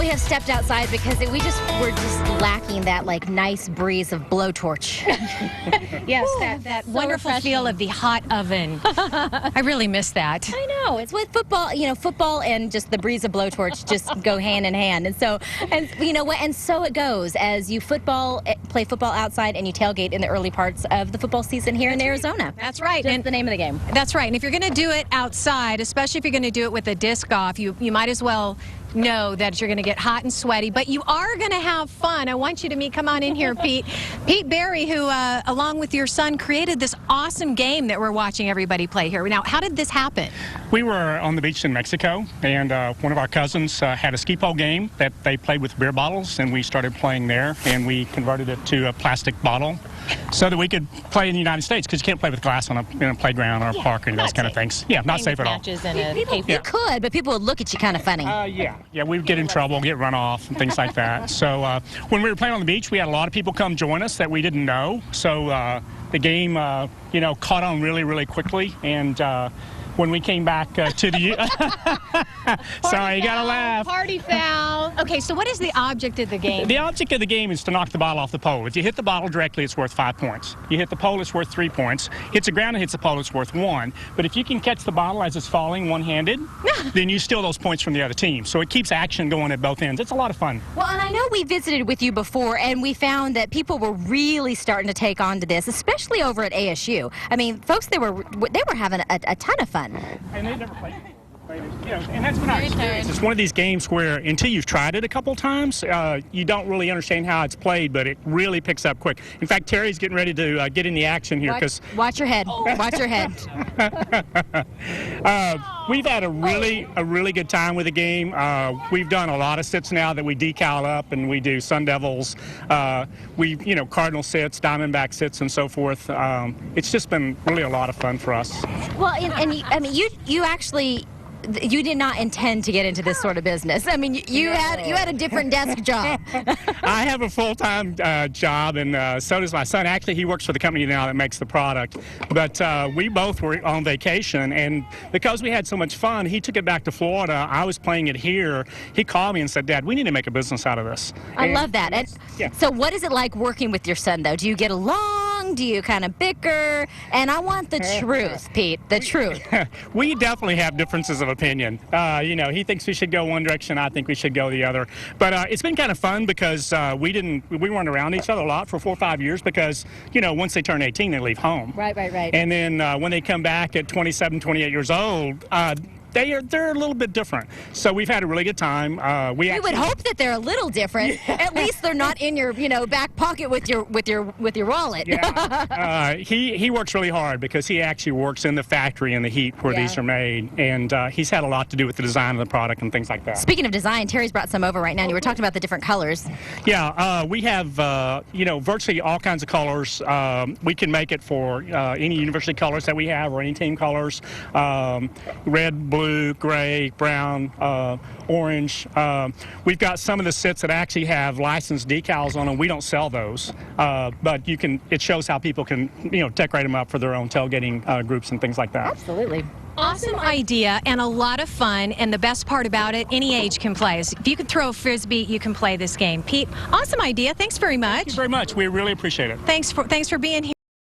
have stepped outside because we're just lacking that like nice breeze of blowtorch. Yes, that so wonderful feel of the hot oven. I really miss that. I know. It's with football, football and just the breeze of blowtorch just go hand in hand. And so, you know what? And so it goes as you play football outside and you tailgate in the early parts of the football season here in Arizona. That's right. That's the name of the game. That's right. And if you're going to do it outside, especially if you're going to do it with a disc golf, you might as well know that you're going to get hot and sweaty, but you are going to have fun. I want you to meet, come on in here, Pete. Pete Berry, who, along with your son, created this awesome game that we're watching everybody play here. Now, how did this happen? We were on the beach in Mexico, and one of our cousins had a ski pole game that they played with beer bottles, and we started playing there, and we converted it to a plastic bottle so that we could play in the United States, because you can't play with glass on a playground or a park or any of those kind of things. Yeah, not safe at all. You could, but people would look at you kind of funny. Yeah, we would get in trouble, get run off, and things like that. So when we were playing on the beach, we had a lot of people come join us that we didn't know. So the game, caught on really, really quickly. And when we came back to the... Sorry, you gotta laugh. Party foul. Okay, so what is the object of the game? The object of the game is to knock the bottle off the pole. If you hit the bottle directly, it's worth 5 points. You hit the pole, it's worth 3 points. Hits the ground and hits the pole, it's worth 1. But if you can catch the bottle as it's falling one-handed, then you steal those points from the other team. So it keeps action going at both ends. It's a lot of fun. Well, and I know we visited with you before, and we found that people were really starting to take on to this, especially over at ASU. I mean, folks, they were having a ton of fun. And they never played. And that's been our experience. It's one of these games where until you've tried it a couple times, you don't really understand how it's played, but it really picks up quick. In fact, Terry's getting ready to get in the action here because watch your head. Watch your head. We've had a really good time with the game. We've done a lot of sits now that we decal up, and we do Sun Devils, Cardinal sits, Diamondback sits, and so forth. It's just been really a lot of fun for us. Well, I mean, you actually. You did not intend to get into this sort of business. I mean, you had a different desk job. I have a full-time job, and so does my son. Actually, he works for the company now that makes the product. But we both were on vacation, and because we had so much fun, he took it back to Florida. I was playing it here. He called me and said, "Dad, we need to make a business out of this." I love that. And so what is it like working with your son, though? Do you get along? Do you kind of bicker? And I want the truth, Pete, the truth. We definitely have differences of opinion. He thinks we should go one direction. I think we should go the other. But it's been kind of fun because we weren't around each other a lot for 4 or 5 years because, once they turn 18, they leave home. Right. And then when they come back at 27, 28 years old, they're a little bit different. So we've had a really good time. We would hope that they're a little different. Yeah. At least they're not in your back pocket with your wallet. Yeah. He works really hard because he actually works in the factory in the heat where these are made, and he's had a lot to do with the design of the product and things like that. Speaking of design, Terry's brought some over right now. And you were talking about the different colors. Yeah, we have virtually all kinds of colors. We can make it for any university colors that we have or any team colors. Red, blue, gray, brown, orange. We've got some of the sits that actually have licensed decals on them. We don't sell those, but it shows how people can, decorate them up for their own tailgating groups and things like that. Absolutely. Awesome idea and a lot of fun, and the best part about it, any age can play. If you could throw a frisbee, you can play this game. Pete, awesome idea. Thanks very much. Thank you very much. We really appreciate it. Thanks for being here.